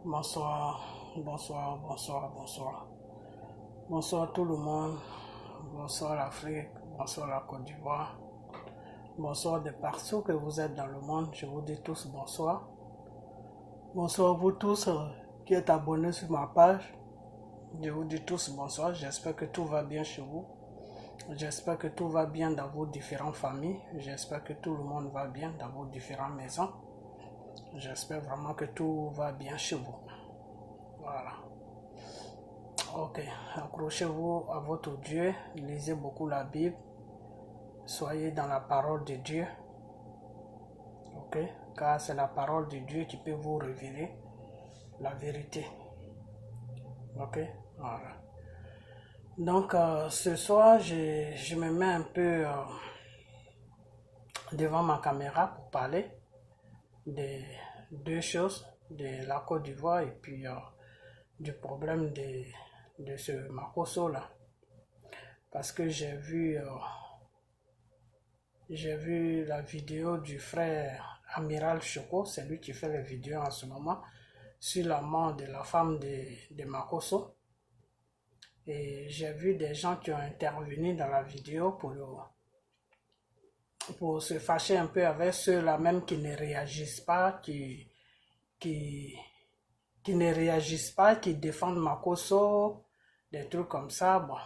Bonsoir, bonsoir, bonsoir, bonsoir. Bonsoir tout le monde. Bonsoir l'Afrique, bonsoir la Côte d'Ivoire. Bonsoir de partout que vous êtes dans le monde. Je vous dis tous bonsoir. Bonsoir vous tous qui êtes abonnés sur ma page. Je vous dis tous bonsoir. J'espère que tout va bien chez vous. J'espère que tout va bien dans vos différentes familles. J'espère que tout le monde va bien dans vos différentes maisons. J'espère vraiment que tout va bien chez vous. Voilà. Ok, accrochez-vous à votre Dieu, lisez beaucoup la Bible, soyez dans la parole de Dieu, ok, car c'est la parole de Dieu qui peut vous révéler la vérité, ok, voilà. Donc ce soir, je me mets un peu devant ma caméra pour parler de deux choses, de la Côte d'Ivoire et puis du problème de ce Makosso là. Parce que j'ai vu la vidéo du frère Amiral Choco, c'est lui qui fait les vidéos en ce moment, sur la mort de la femme de Makosso. Et j'ai vu des gens qui ont intervenu dans la vidéo pour se fâcher un peu avec ceux-là même qui ne réagissent pas, qui ne réagissent pas, qui défendent Makosso, des trucs comme ça, bon,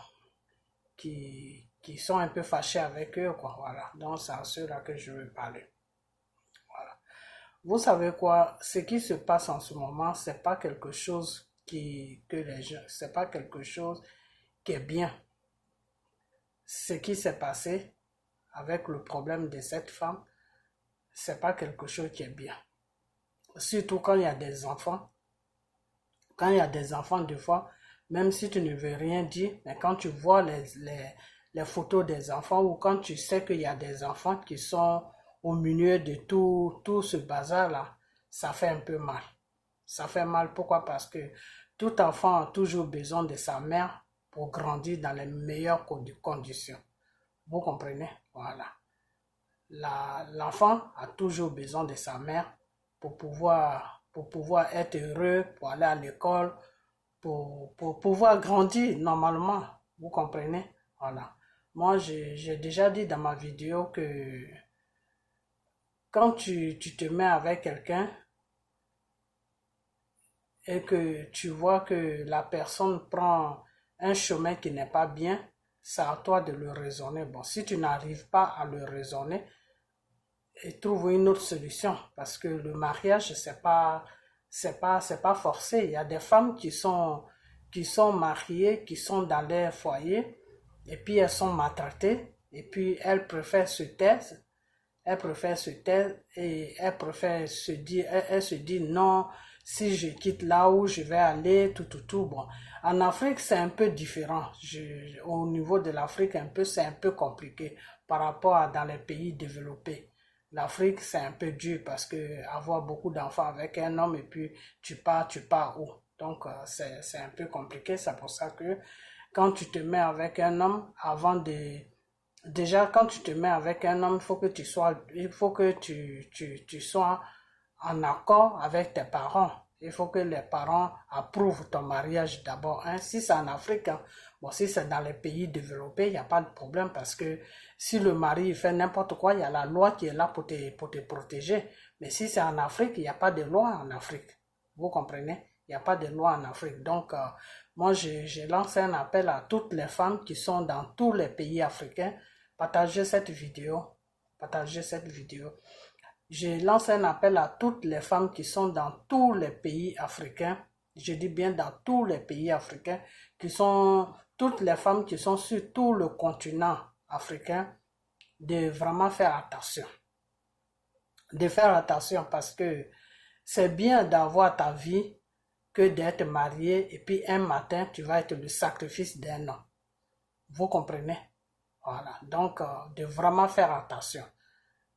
qui sont un peu fâchés avec eux, quoi, voilà. Donc c'est à ceux-là que je veux parler. Voilà. Vous savez quoi, ce qui se passe en ce moment, c'est pas quelque chose c'est pas quelque chose qui est bien. Ce qui s'est passé avec le problème de cette femme, c'est pas quelque chose qui est bien. Surtout quand il y a des enfants. Quand il y a des enfants, des fois, même si tu ne veux rien dire, mais quand tu vois les photos des enfants ou quand tu sais qu'il y a des enfants qui sont au milieu de tout ce bazar-là, ça fait un peu mal. Ça fait mal, pourquoi? Parce que tout enfant a toujours besoin de sa mère pour grandir dans les meilleures conditions. Vous comprenez? Voilà. L'enfant a toujours besoin de sa mère pour pouvoir être heureux, pour aller à l'école, pour pouvoir grandir normalement. Vous comprenez? Voilà. Moi, j'ai déjà dit dans ma vidéo que quand tu te mets avec quelqu'un et que tu vois que la personne prend un chemin qui n'est pas bien, c'est à toi de le raisonner. Bon, si tu n'arrives pas à le raisonner, et trouve une autre solution, parce que le mariage, c'est pas forcé. Il y a des femmes qui sont mariées, qui sont dans leur foyer, et puis elles sont maltraitées, et puis elles préfèrent se taire, et elles préfèrent elles se disent non, si je quitte là où je vais aller, tout. Bon, en Afrique, c'est un peu différent. Au niveau de l'Afrique, c'est un peu compliqué par rapport à dans les pays développés. L'Afrique, c'est un peu dur parce que avoir beaucoup d'enfants avec un homme et puis tu pars où? Donc, c'est un peu compliqué. C'est pour ça que quand tu te mets avec un homme, déjà, quand tu te mets avec un homme, il faut que tu sois en accord avec tes parents. Il faut que les parents approuvent ton mariage d'abord. Hein. Si c'est en Afrique, hein, bon, si c'est dans les pays développés, il n'y a pas de problème parce que si le mari fait n'importe quoi, il y a la loi qui est là pour te protéger. Mais si c'est en Afrique, il n'y a pas de loi en Afrique. Vous comprenez? Il n'y a pas de loi en Afrique. Donc, moi, j'ai lancé un appel à toutes les femmes qui sont dans tous les pays africains. Partagez cette vidéo. Partagez cette vidéo. Je lance un appel à toutes les femmes qui sont dans tous les pays africains, je dis bien dans tous les pays africains, toutes les femmes qui sont sur tout le continent africain, de vraiment faire attention. De faire attention parce que c'est bien d'avoir ta vie que d'être marié et puis un matin, tu vas être le sacrifice d'un homme. Vous comprenez? Voilà, donc de vraiment faire attention.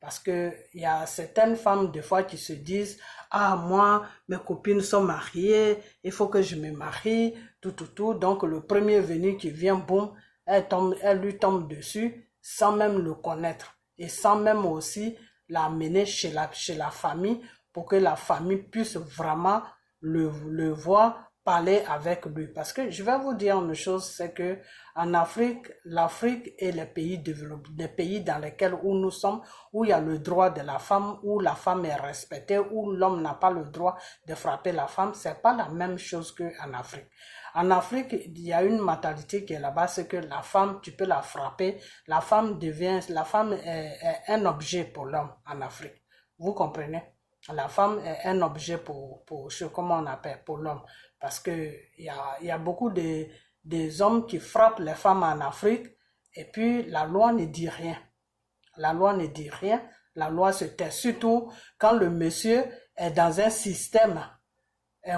Parce que il y a certaines femmes des fois qui se disent ah moi mes copines sont mariées, il faut que je me marie, tout. Donc le premier venu qui vient, boum, elle lui tombe dessus sans même le connaître et sans même aussi l'amener chez la famille pour que la famille puisse vraiment le voir parler avec lui. Parce que je vais vous dire une chose, c'est que en Afrique, l'Afrique est les pays développés, les pays dans lesquels où nous sommes, où il y a le droit de la femme, où la femme est respectée, où l'homme n'a pas le droit de frapper la femme. C'est pas la même chose qu'en Afrique. En Afrique, il y a une mentalité qui est là-bas, c'est que la femme, tu peux la frapper, la femme est un objet pour l'homme en Afrique. Vous comprenez? La femme est un objet comment on appelle, pour l'homme. Parce que il y a beaucoup des hommes qui frappent les femmes en Afrique et puis la loi ne dit rien. La loi ne dit rien, la loi se tait. Surtout quand le monsieur est dans un système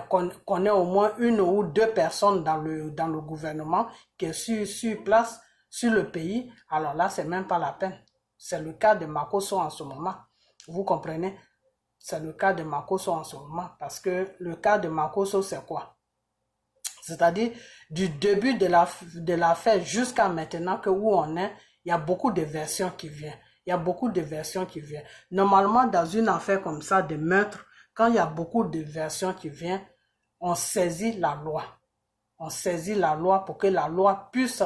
qu'on ait au moins une ou deux personnes dans le gouvernement qui est sur place, sur le pays, alors là, c'est même pas la peine. C'est le cas de Makosso en ce moment. Vous comprenez? C'est le cas de Makosso en ce moment. Parce que le cas de Makosso, c'est quoi? C'est-à-dire, du début de l'affaire jusqu'à maintenant que où on est, il y a beaucoup de versions qui viennent. Il y a beaucoup de versions qui viennent. Normalement, dans une affaire comme ça de meurtre, quand il y a beaucoup de versions qui viennent, on saisit la loi. On saisit la loi pour que la loi puisse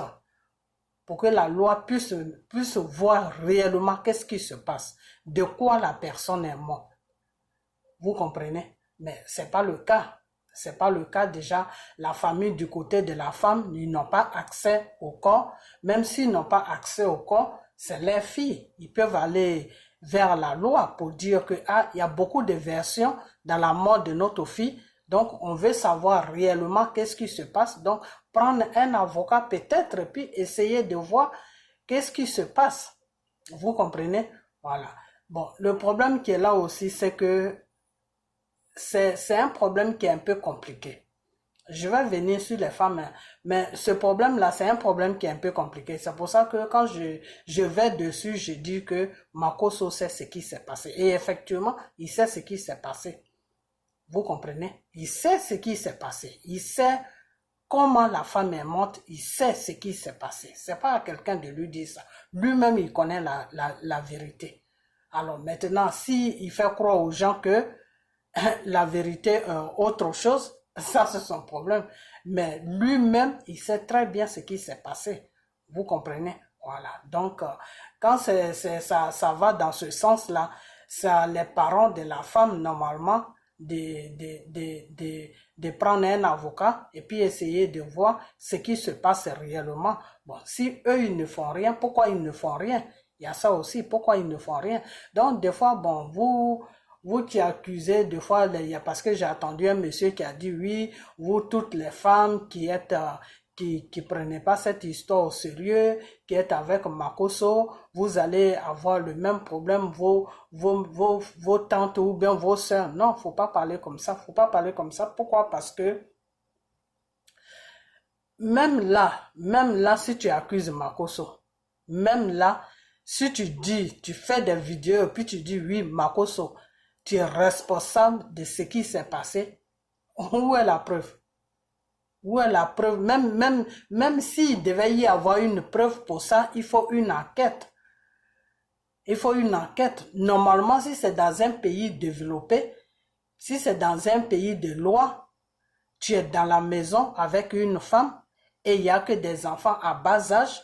voir réellement qu'est-ce qui se passe, de quoi la personne est morte. Vous comprenez? Mais c'est pas le cas. C'est pas le cas déjà. La famille du côté de la femme, ils n'ont pas accès au corps. Même s'ils n'ont pas accès au corps, c'est leurs filles. Ils peuvent aller vers la loi pour dire que il y a beaucoup de versions dans la mort de notre fille. Donc, on veut savoir réellement qu'est-ce qui se passe. Donc, prendre un avocat peut-être, puis essayer de voir qu'est-ce qui se passe. Vous comprenez? Voilà. Bon, le problème qui est là aussi, c'est que c'est un problème qui est un peu compliqué. Je vais venir sur les femmes, mais ce problème-là, c'est un problème qui est un peu compliqué. C'est pour ça que quand je vais dessus, je dis que Makosso sait ce qui s'est passé. Et effectivement, il sait ce qui s'est passé. Vous comprenez? Il sait ce qui s'est passé. Il sait comment la femme est morte. Il sait ce qui s'est passé. C'est pas à quelqu'un de lui dire ça. Lui-même, il connaît la vérité. Alors maintenant, s'il fait croire aux gens que la vérité est autre chose, ça c'est son problème. Mais lui-même, il sait très bien ce qui s'est passé. Vous comprenez? Voilà. Donc, quand ça va dans ce sens-là, c'est les parents de la femme, normalement, de prendre un avocat et puis essayer de voir ce qui se passe réellement. Bon, si eux, ils ne font rien, pourquoi ils ne font rien? Il y a ça aussi, pourquoi ils ne font rien? Donc, des fois, bon, vous qui accusez, des fois, parce que j'ai entendu un monsieur qui a dit, oui, vous toutes les femmes qui êtes, qui prenez pas cette histoire au sérieux, qui êtes avec Makosso, vous allez avoir le même problème, vos tantes ou bien vos sœurs. Non, faut pas parler comme ça, faut pas parler comme ça. Pourquoi? Parce que même là, si tu accuses Makosso, même là, si tu fais des vidéos, puis tu dis, oui, Makosso, tu es responsable de ce qui s'est passé, où est la preuve? Où est la preuve? Même s'il devait y avoir une preuve pour ça, il faut une enquête. Il faut une enquête. Normalement, si c'est dans un pays développé, si c'est dans un pays de loi, tu es dans la maison avec une femme et il n'y a que des enfants à bas âge,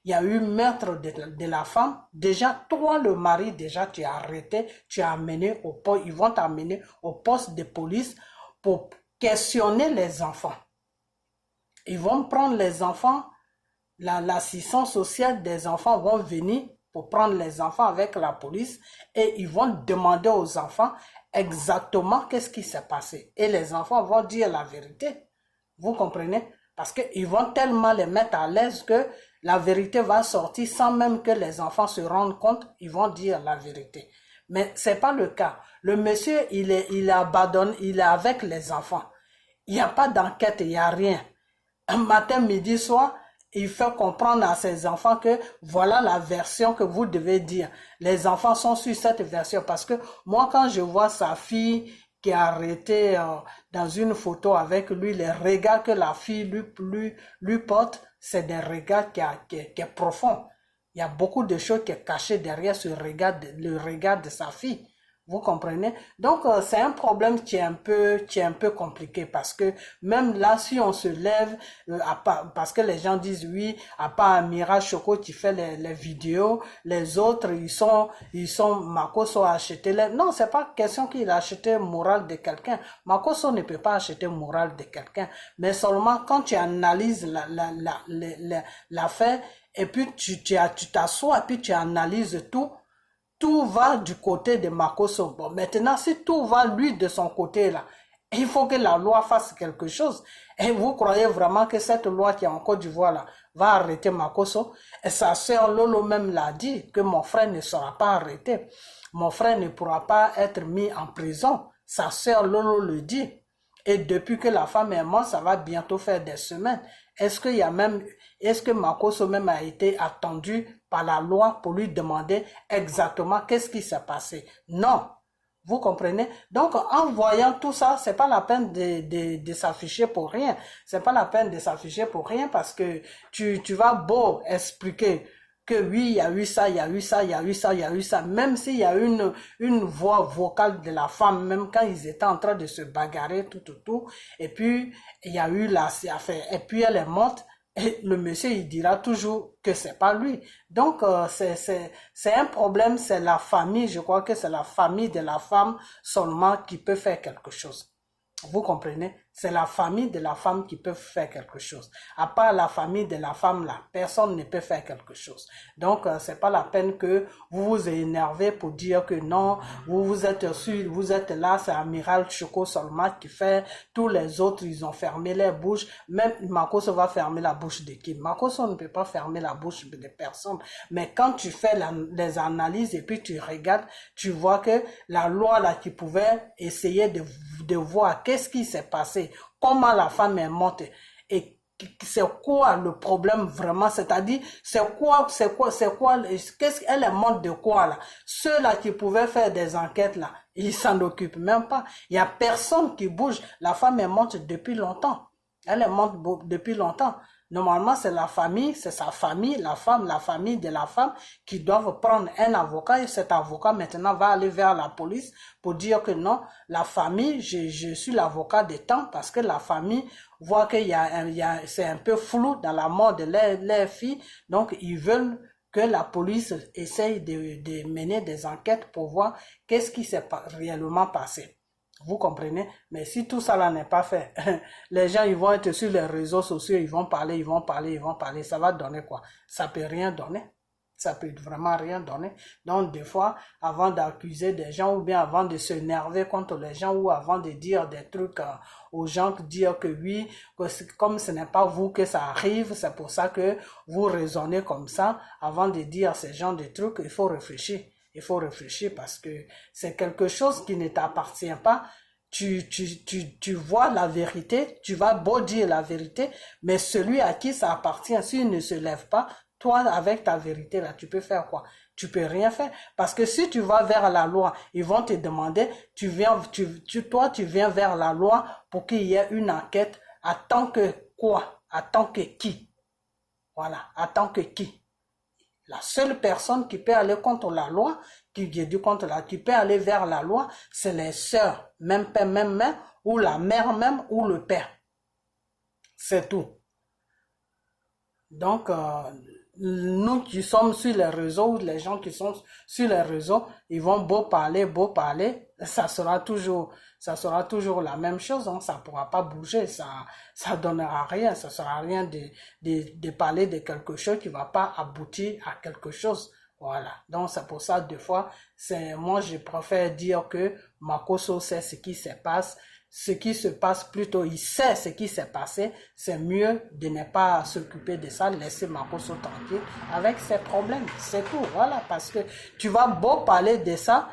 il y a eu meurtre de la femme. Déjà, toi, le mari, déjà, tu as arrêté, tu as amené au poste, ils vont t'amener au poste de police pour questionner les enfants. Ils vont prendre les enfants, l'assistance sociale des enfants vont venir pour prendre les enfants avec la police et ils vont demander aux enfants exactement qu'est-ce qui s'est passé. Et les enfants vont dire la vérité. Vous comprenez? Parce qu'ils vont tellement les mettre à l'aise que la vérité va sortir sans même que les enfants se rendent compte, ils vont dire la vérité. Mais c'est pas le cas. Le monsieur, il est abandonné, il est avec les enfants. Il n'y a pas d'enquête, il n'y a rien. Un matin, midi, soir, il fait comprendre à ses enfants que voilà la version que vous devez dire. Les enfants sont sur cette version parce que moi, quand je vois sa fille qui est arrêtée dans une photo avec lui, les regards que la fille lui porte, c'est des regards qui est profond. Il y a beaucoup de choses qui sont cachées derrière le regard de sa fille. Vous comprenez? Donc, c'est un problème qui est un peu compliqué parce que même là, si on se lève, parce que les gens disent oui, à part Mira Choco qui fait les vidéos, les autres, Makoso a acheté non, c'est pas question qu'il a acheté moral de quelqu'un. Makoso ne peut pas acheter moral de quelqu'un. Mais seulement quand tu analyses l'affaire, et puis tu t'assois, et puis tu analyses tout va du côté de Makoso. Bon, maintenant, si tout va lui de son côté là, il faut que la loi fasse quelque chose. Et vous croyez vraiment que cette loi qui est en Côte d'Ivoire là va arrêter Makoso? Et sa sœur Lolo même l'a dit que mon frère ne sera pas arrêté. Mon frère ne pourra pas être mis en prison. Sa sœur Lolo le dit. Et depuis que la femme est morte, ça va bientôt faire des semaines. Est-ce que Makoso même a été attendu par la loi pour lui demander exactement qu'est-ce qui s'est passé? Non. Vous comprenez? Donc, en voyant tout ça, c'est pas la peine de s'afficher pour rien. C'est pas la peine de s'afficher pour rien parce que tu vas beau expliquer que oui, il y a eu ça, il y a eu ça, il y a eu ça, il y a eu ça. Même s'il y a une voix vocale de la femme, même quand ils étaient en train de se bagarrer, tout. Et puis, il y a eu la affaire. Et puis, elle est morte. Et le monsieur, il dira toujours que c'est pas lui. Donc, c'est un problème, c'est la famille. Je crois que c'est la famille de la femme seulement qui peut faire quelque chose. Vous comprenez? C'est la famille de la femme qui peut faire quelque chose. À part la famille de la femme là, personne ne peut faire quelque chose. Donc, c'est pas la peine que vous vous énervez pour dire que non, vous êtes là, c'est Amiral Choco seulement qui fait, tous les autres, ils ont fermé les bouches. Même Makoso va fermer la bouche de qui? Makoso ne peut pas fermer la bouche de personne. Mais quand tu fais les analyses et puis tu regardes, tu vois que la loi là qui pouvait essayer de voir qu'est-ce qui s'est passé, comment la femme est morte et c'est quoi le problème vraiment, c'est-à-dire qu'est-ce qu'elle est morte de quoi là? Ceux-là qui pouvaient faire des enquêtes là, ils s'en occupent même pas. Il y a personne qui bouge. La femme est morte depuis longtemps. Elle est morte depuis longtemps. Normalement, c'est la famille, c'est sa famille, la famille de la femme qui doivent prendre un avocat et cet avocat maintenant va aller vers la police pour dire que non, la famille, je suis l'avocat des temps parce que la famille voit qu'il c'est un peu flou dans la mort de leur fille, donc ils veulent que la police essaye de mener des enquêtes pour voir qu'est-ce qui s'est réellement passé. Vous comprenez? Mais si tout ça là n'est pas fait, les gens ils vont être sur les réseaux sociaux, ils vont parler, ça va donner quoi? Ça peut rien donner. Ça peut vraiment rien donner. Donc des fois, avant d'accuser des gens ou bien avant de s'énerver contre les gens ou avant de dire des trucs aux gens, dire que oui, comme ce n'est pas vous que ça arrive, c'est pour ça que vous raisonnez comme ça, avant de dire ces genres de trucs, il faut réfléchir. Il faut réfléchir parce que c'est quelque chose qui ne t'appartient pas. Tu vois la vérité, tu vas beau dire la vérité, mais celui à qui ça appartient, s'il ne se lève pas, toi, avec ta vérité, là, tu peux faire quoi? Tu peux rien faire. Parce que si tu vas vers la loi, ils vont te demander, tu viens vers la loi pour qu'il y ait une enquête. À tant que quoi? À tant que qui? Voilà. À tant que qui? La seule personne qui peut aller contre la loi, qui peut aller vers la loi, c'est les sœurs, même père, même mère, ou la mère même, ou le père. C'est tout. Donc, nous qui sommes sur les réseaux, les gens qui sont sur les réseaux, ils vont beau parler, ça sera toujours la même chose, hein, ça pourra pas bouger, ça donnera rien, ça sera rien de parler de quelque chose qui va pas aboutir à quelque chose. Voilà. Donc, c'est pour ça, des fois, moi, je préfère dire que Makoso sait ce qui se passe. Ce qui se passe plutôt, il sait ce qui s'est passé, c'est mieux de ne pas s'occuper de ça, laisser Makoso tranquille avec ses problèmes, c'est tout, voilà, parce que tu vas beau parler de ça,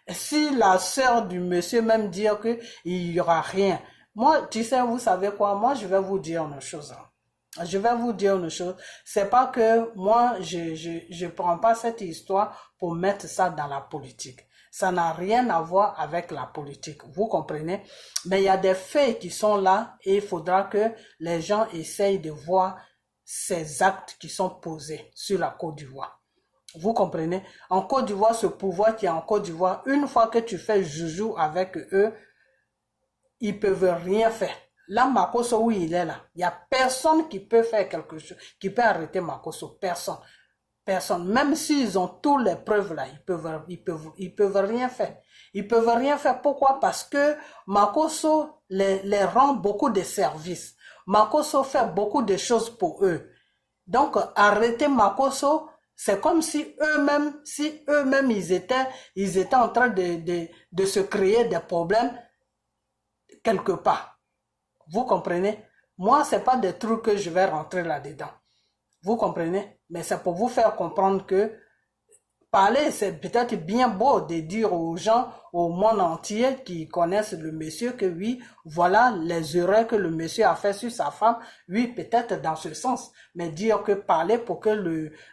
si la sœur du monsieur même dire que il y aura rien, moi, tu sais, vous savez quoi, moi, je vais vous dire une chose, Je vais vous dire une chose, c'est pas que moi, je prends pas cette histoire pour mettre ça dans la politique. Ça n'a rien à voir avec la politique, vous comprenez? Mais il y a des faits qui sont là et il faudra que les gens essayent de voir ces actes qui sont posés sur la Côte d'Ivoire. Vous comprenez? En Côte d'Ivoire, ce pouvoir qui est en Côte d'Ivoire, une fois que tu fais joujou avec eux, ils peuvent rien faire. Là, Makosso, où il est là, il n'y a personne qui peut faire quelque chose, qui peut arrêter Makosso. Personne. Personne. Même s'ils ont toutes les preuves là, ils peuvent rien faire. Ils peuvent rien faire. Pourquoi? Parce que Makosso les rend beaucoup de services. Makosso fait beaucoup de choses pour eux. Donc, arrêter Makosso, c'est comme si eux-mêmes, ils étaient en train de se créer des problèmes quelque part. Vous comprenez? Moi, c'est pas des trucs que je vais rentrer là-dedans. Vous comprenez? Mais c'est pour vous faire comprendre que parler, c'est peut-être bien beau de dire aux gens, au monde entier qui connaissent le monsieur que oui, voilà les erreurs que le monsieur a fait sur sa femme. Oui, peut-être dans ce sens. Mais dire que parler pour que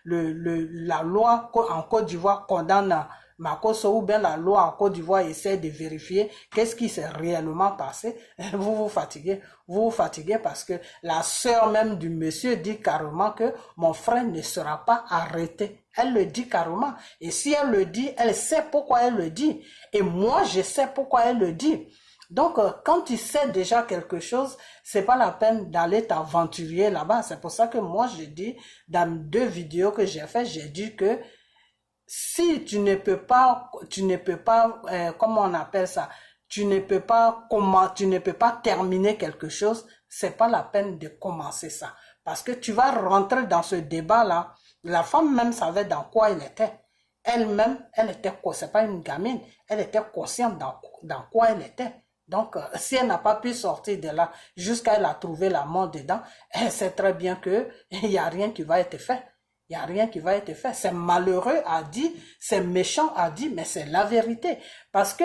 la loi en Côte d'Ivoire condamne Makosso ou bien la loi en Côte d'Ivoire essaie de vérifier qu'est-ce qui s'est réellement passé, vous vous fatiguez. Vous vous fatiguez parce que la sœur même du monsieur dit carrément que mon frère ne sera pas arrêté. Elle le dit carrément. Et si elle le dit, elle sait pourquoi elle le dit. Et moi, je sais pourquoi elle le dit. Donc, quand tu sais déjà quelque chose, c'est pas la peine d'aller t'aventurer là-bas. C'est pour ça que moi, je dis, dans 2 vidéos que j'ai fait, j'ai dit que si tu ne peux pas, comment on appelle ça, tu ne peux pas terminer quelque chose, c'est pas la peine de commencer ça. Parce que tu vas rentrer dans ce débat-là. La femme même savait dans quoi elle était. Elle-même, c'est pas une gamine, elle était consciente dans quoi elle était. Donc, si elle n'a pas pu sortir de là jusqu'à elle a trouvé la mort dedans, elle sait très bien que il n'y a rien qui va être fait. Il n'y a rien qui va être fait. C'est malheureux à dire, c'est méchant à dire, mais c'est la vérité. Parce que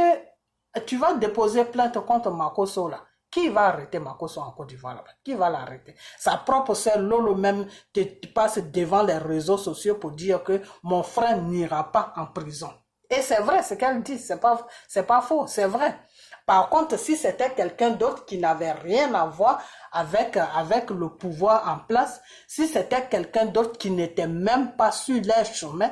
tu vas déposer plainte contre Makosso là. Qui va arrêter Makosso en Côte d'Ivoire là-bas? Qui va l'arrêter? Sa propre sœur Lolo même te passe devant les réseaux sociaux pour dire que mon frère n'ira pas en prison. Et c'est vrai ce qu'elle dit, c'est pas faux, c'est vrai. Par contre, si c'était quelqu'un d'autre qui n'avait rien à voir avec le pouvoir en place, si c'était quelqu'un d'autre qui n'était même pas sur leur chemin,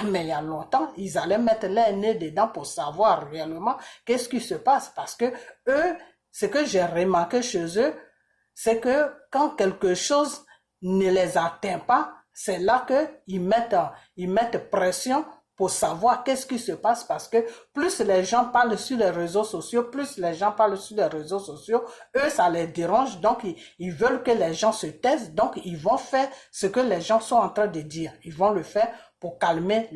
mais il y a longtemps, ils allaient mettre leur nez dedans pour savoir réellement qu'est-ce qui se passe. Parce que eux, ce que j'ai remarqué chez eux, c'est que quand quelque chose ne les atteint pas, c'est là qu'ils mettent pression pour savoir qu'est-ce qui se passe, parce que plus les gens parlent sur les réseaux sociaux, eux, ça les dérange, donc ils veulent que les gens se taisent, donc ils vont faire ce que les gens sont en train de dire. Ils vont le faire pour calmer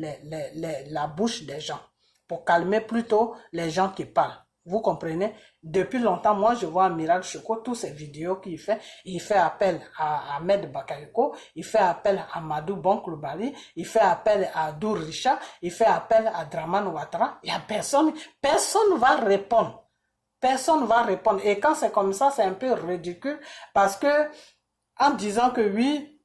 la bouche des gens, pour calmer plutôt les gens qui parlent. Vous comprenez? Depuis longtemps, moi, je vois Amiral Choco, toutes ces vidéos qu'il fait, il fait appel à Ahmed Bakayoko, il fait appel à Madou Bonklubali, il fait appel à Dour Richard, il fait appel à Draman Ouattara. Il y a personne va répondre. Personne va répondre. Et quand c'est comme ça, c'est un peu ridicule parce que, en disant que oui,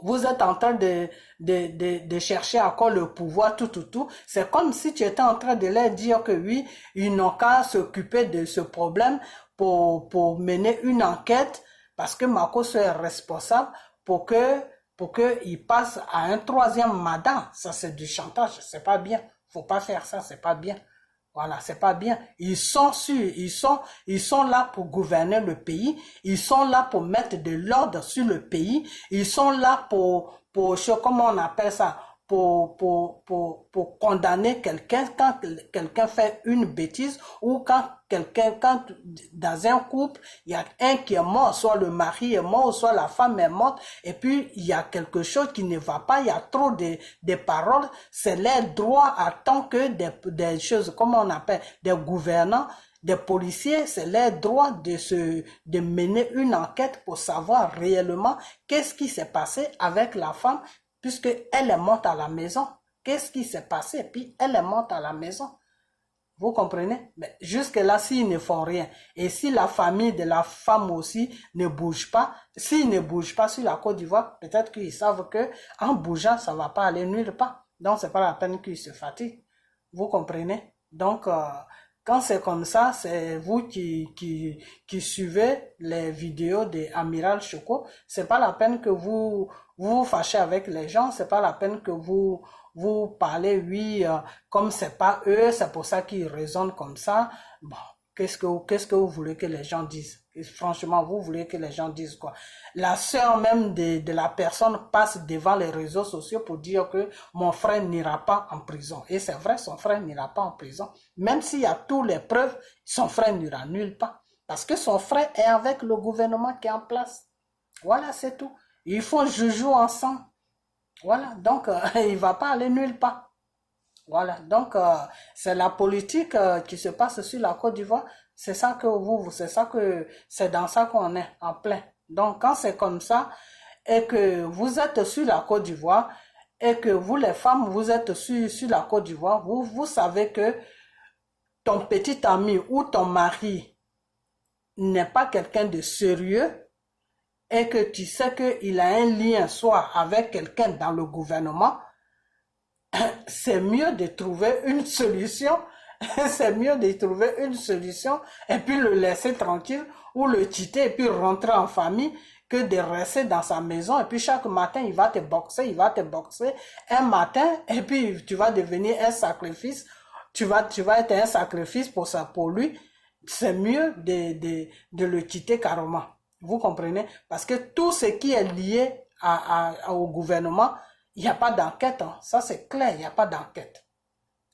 vous êtes en train de chercher encore le pouvoir, tout. C'est comme si tu étais en train de leur dire que oui, ils n'ont qu'à s'occuper de ce problème pour mener une enquête parce que Makosso est responsable pour qu'il passe à un 3e mandat. Ça, c'est du chantage. C'est pas bien. Faut pas faire ça. C'est pas bien. Voilà, c'est pas bien. Ils sont là pour gouverner le pays. Ils sont là pour mettre de l'ordre sur le pays. Ils sont là pour, comment on appelle ça, pour condamner quelqu'un quand quelqu'un fait une bêtise ou quand dans un couple, il y a un qui est mort, soit le mari est mort, soit la femme est morte, et puis il y a quelque chose qui ne va pas, il y a trop de paroles, c'est leur droit à tant que des choses, comment on appelle, des gouvernants, des policiers, c'est leur droit de mener une enquête pour savoir réellement qu'est-ce qui s'est passé avec la femme, puisque elle est morte à la maison. Qu'est-ce qui s'est passé? Et puis elle est morte à la maison. Vous comprenez? Mais jusque-là, s'ils ne font rien, et si la famille de la femme aussi ne bouge pas, s'ils ne bougent pas sur la Côte d'Ivoire, peut-être qu'ils savent que en bougeant, ça va pas aller nulle part. Donc, c'est pas la peine qu'ils se fatiguent. Vous comprenez? Donc, quand c'est comme ça, c'est vous qui suivez les vidéos de Amiral Choco. C'est pas la peine que vous vous vous fâchez avec les gens, c'est pas la peine que vous parlez, oui, comme c'est pas eux, c'est pour ça qu'ils raisonnent comme ça. Bon, qu'est-ce que vous voulez que les gens disent? Et franchement, vous voulez que les gens disent quoi? La sœur même de la personne passe devant les réseaux sociaux pour dire que mon frère n'ira pas en prison. Et c'est vrai, son frère n'ira pas en prison. Même s'il y a toutes les preuves, son frère n'ira nulle part. Parce que son frère est avec le gouvernement qui est en place. Voilà, c'est tout. Ils font joujou ensemble. Voilà, donc il ne va pas aller nulle part. Voilà, donc c'est la politique qui se passe sur la Côte d'Ivoire. C'est ça que c'est dans ça qu'on est en plein. Donc quand c'est comme ça et que vous êtes sur la Côte d'Ivoire et que vous les femmes vous êtes sur la Côte d'Ivoire, vous savez que ton petit ami ou ton mari n'est pas quelqu'un de sérieux et que tu sais qu'il a un lien soit avec quelqu'un dans le gouvernement, c'est mieux de trouver une solution, c'est mieux de trouver une solution et puis le laisser tranquille ou le quitter et puis rentrer en famille que de rester dans sa maison et puis chaque matin il va te boxer un matin et puis tu vas devenir un sacrifice, tu vas être un sacrifice pour lui. C'est mieux de le quitter carrément. Vous comprenez? Parce que tout ce qui est lié au gouvernement, il n'y a pas d'enquête. Hein. Ça, c'est clair, il n'y a pas d'enquête.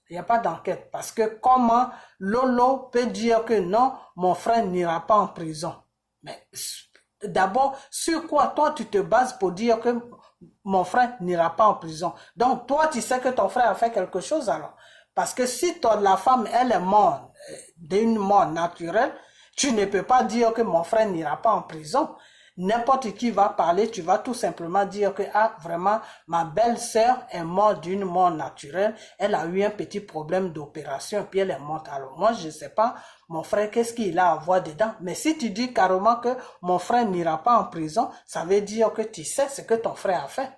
Il n'y a pas d'enquête. Parce que comment Lolo peut dire que non, mon frère n'ira pas en prison? Mais d'abord, sur quoi toi tu te bases pour dire que mon frère n'ira pas en prison? Donc, toi, tu sais que ton frère a fait quelque chose alors. Parce que si la femme, elle est morte d'une mort naturelle, tu ne peux pas dire que mon frère n'ira pas en prison. N'importe qui va parler, tu vas tout simplement dire que ah vraiment ma belle-sœur est morte d'une mort naturelle, elle a eu un petit problème d'opération puis elle est morte. Alors moi je ne sais pas mon frère qu'est-ce qu'il a à voir dedans, mais si tu dis carrément que mon frère n'ira pas en prison, ça veut dire que tu sais ce que ton frère a fait.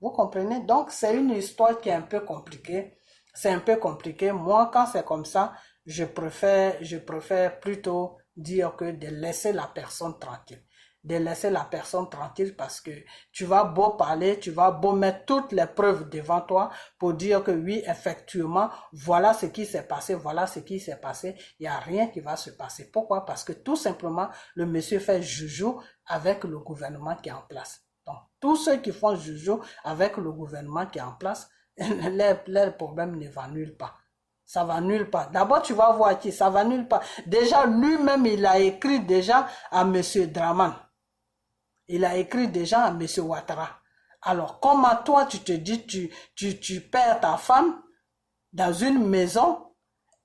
Vous comprenez? Donc c'est une histoire qui est un peu compliquée. C'est un peu compliqué. Moi quand c'est comme ça, je préfère plutôt dire que de laisser la personne tranquille. De laisser la personne tranquille parce que tu vas beau parler, tu vas beau mettre toutes les preuves devant toi pour dire que oui, effectivement, voilà ce qui s'est passé, voilà ce qui s'est passé, il n'y a rien qui va se passer. Pourquoi? Parce que tout simplement, le monsieur fait joujou avec le gouvernement qui est en place. Donc, tous ceux qui font joujou avec le gouvernement qui est en place, leur problème ne va nulle part. Ça va nulle part. D'abord, tu vas voir qui, ça va nulle part. Déjà, lui-même, il a écrit déjà à monsieur Draman. Il a écrit déjà à M. Ouattara. Alors, comment toi, tu te dis, tu perds ta femme dans une maison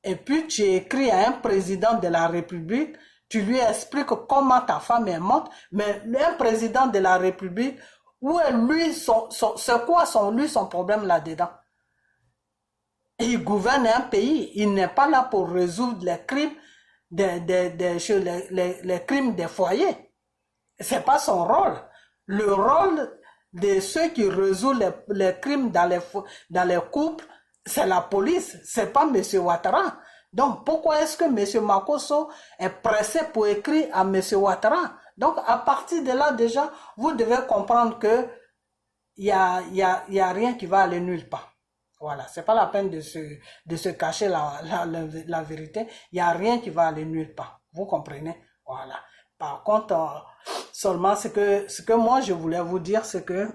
et puis tu écris à un président de la République, tu lui expliques comment ta femme est morte, mais un président de la République, où est lui, c'est quoi son problème là-dedans? Il gouverne un pays, il n'est pas là pour résoudre les crimes les crimes des foyers. C'est pas son rôle. Le rôle de ceux qui résolvent les crimes dans les couples, c'est la police, c'est pas M. Ouattara. Donc, pourquoi est-ce que M. Makosso est pressé pour écrire à M. Ouattara? Donc, à partir de là, déjà, vous devez comprendre que il y a rien qui va aller nulle part. Voilà, c'est pas la peine de se cacher la vérité. Il y a rien qui va aller nulle part. Vous comprenez? Voilà. Par contre, seulement ce que moi je voulais vous dire, c'est que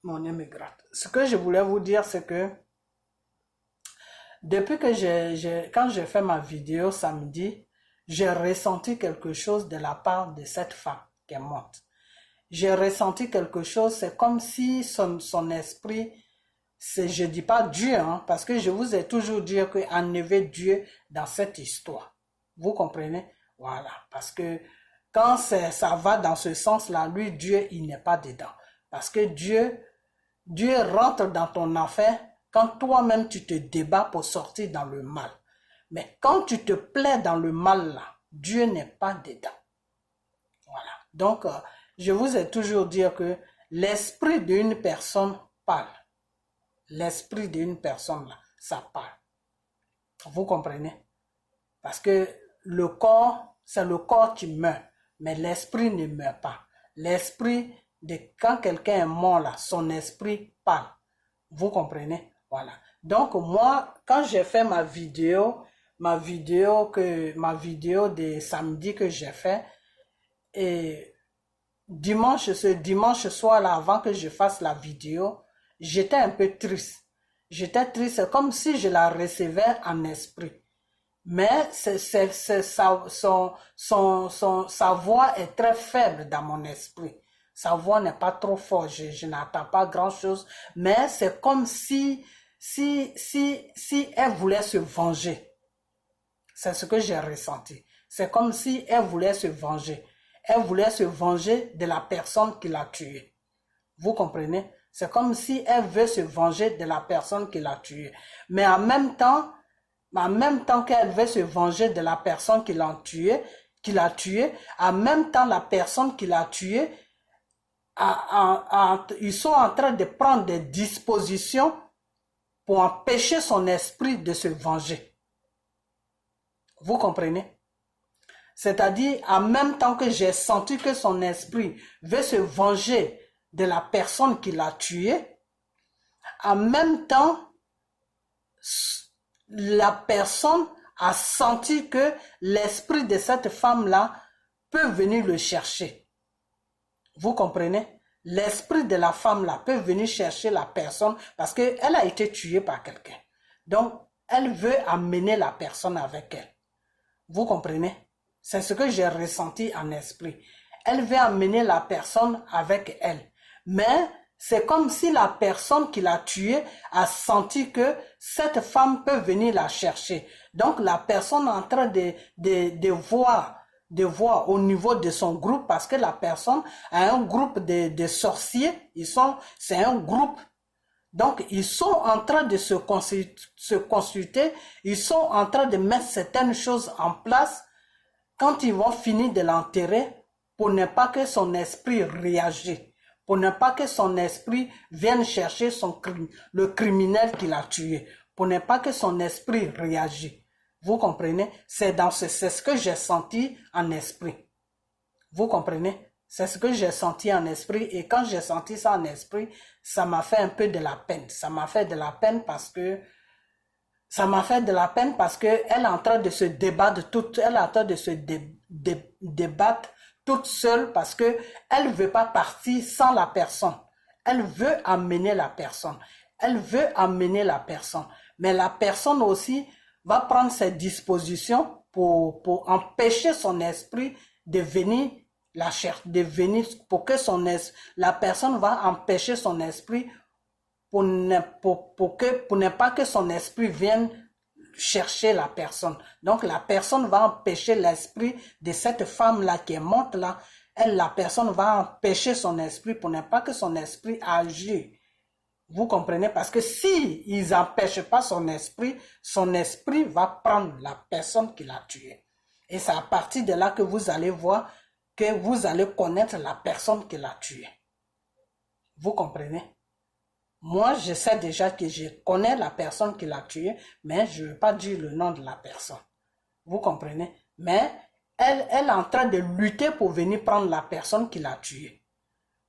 mon nez me gratte. Ce que je voulais vous dire, c'est que depuis que quand j'ai fait ma vidéo samedi, j'ai ressenti quelque chose de la part de cette femme qui est morte. J'ai ressenti quelque chose, c'est comme si son esprit, je dis pas Dieu, hein, parce que je vous ai toujours dit qu'enlever Dieu dans cette histoire. Vous comprenez? Voilà, parce que quand ça va dans ce sens-là, lui, Dieu, il n'est pas dedans. Parce que Dieu rentre dans ton affaire quand toi-même tu te débats pour sortir dans le mal. Mais quand tu te plais dans le mal là, Dieu n'est pas dedans. Voilà. Donc, je vous ai toujours dit que l'esprit d'une personne parle. L'esprit d'une personne là, ça parle. Vous comprenez? Parce que le corps, c'est le corps qui meurt, mais l'esprit ne meurt pas. L'esprit quand quelqu'un est mort là, son esprit parle. Vous comprenez? Voilà. Donc moi, quand j'ai fait ma vidéo de samedi que j'ai fait, et ce dimanche soir là, avant que je fasse la vidéo, j'étais un peu triste. J'étais triste, comme si je la recevais en esprit. Mais sa voix est très faible dans mon esprit. Sa voix n'est pas trop forte, je n'entends pas grand-chose. Mais c'est comme si elle voulait se venger. C'est ce que j'ai ressenti. C'est comme si elle voulait se venger. Elle voulait se venger de la personne qui l'a tuée. Vous comprenez? C'est comme si elle veut se venger de la personne qui l'a tuée. Mais en même temps qu'elle veut se venger de la personne qui l'a tuée, en même temps la personne qui l'a tuée, ils sont en train de prendre des dispositions pour empêcher son esprit de se venger. Vous comprenez? C'est-à-dire, en même temps que j'ai senti que son esprit veut se venger de la personne qui l'a tué, en même temps, la personne a senti que l'esprit de cette femme-là peut venir le chercher. Vous comprenez? L'esprit de la femme-là peut venir chercher la personne parce qu'elle a été tuée par quelqu'un. Donc, elle veut amener la personne avec elle. Vous comprenez? C'est ce que j'ai ressenti en esprit. Elle veut amener la personne avec elle. Mais c'est comme si la personne qui l'a tuée a senti que cette femme peut venir la chercher. Donc la personne est en train de voir au niveau de son groupe, parce que la personne a un groupe de sorciers. C'est un groupe. Donc, ils sont en train de se consulter, ils sont en train de mettre certaines choses en place quand ils vont finir de l'enterrer pour ne pas que son esprit réagisse, pour ne pas que son esprit vienne chercher le criminel qui l'a tué, pour ne pas que son esprit réagisse. Vous comprenez? C'est ce que j'ai senti en esprit. Vous comprenez? C'est ce que j'ai senti en esprit, et quand j'ai senti ça en esprit, ça m'a fait un peu de la peine. Ça m'a fait de la peine parce que elle est en train de se débattre elle est en train de se débattre toute seule parce que elle veut pas partir sans la personne. Elle veut amener la personne. Mais la personne aussi va prendre ses dispositions pour empêcher son esprit de venir pour que la personne va empêcher son esprit pour ne pas que son esprit vienne chercher la personne. Donc la personne va empêcher l'esprit de cette femme-là qui est morte là. La personne va empêcher son esprit pour ne pas que son esprit agisse. Vous comprenez? Parce que si ils n'empêchent pas son esprit va prendre la personne qui l'a tué. Et c'est à partir de là que vous allez voir que vous allez connaître la personne qui l'a tué. Vous comprenez? Moi, je sais déjà que je connais la personne qui l'a tué, mais je ne veux pas dire le nom de la personne. Vous comprenez? Mais elle est en train de lutter pour venir prendre la personne qui l'a tué.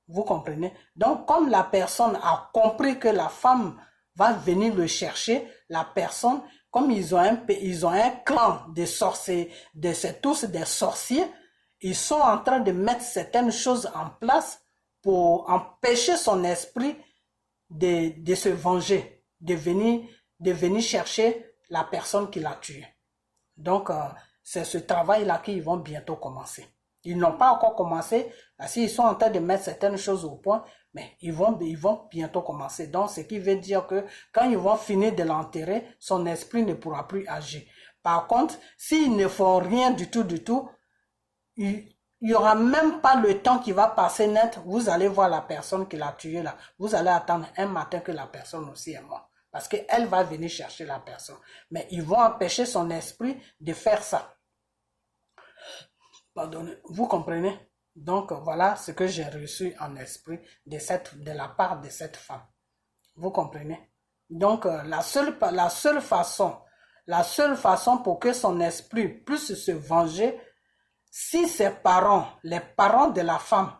Vous comprenez? Donc, comme la personne a compris que la femme va venir le chercher, la personne, comme ils ont un clan de sorciers, c'est tous des sorciers, ils sont en train de mettre certaines choses en place pour empêcher son esprit de se venger, de venir chercher la personne qui l'a tué. Donc, c'est ce travail-là qu'ils vont bientôt commencer. Ils n'ont pas encore commencé, parce qu'ils sont en train de mettre certaines choses au point, mais ils vont bientôt commencer. Donc, ce qui veut dire que quand ils vont finir de l'enterrer, son esprit ne pourra plus agir. Par contre, s'ils ne font rien du tout, il n'y aura même pas le temps qui va passer net. Vous allez voir la personne qui l'a tué là. Vous allez attendre un matin que la personne aussi est morte. Parce qu'elle va venir chercher la personne. Mais ils vont empêcher son esprit de faire ça. Pardonnez, vous comprenez? Donc voilà ce que j'ai reçu en esprit de la part de cette femme. Vous comprenez? Donc la seule façon pour que son esprit puisse se venger, si ses parents, les parents de la femme,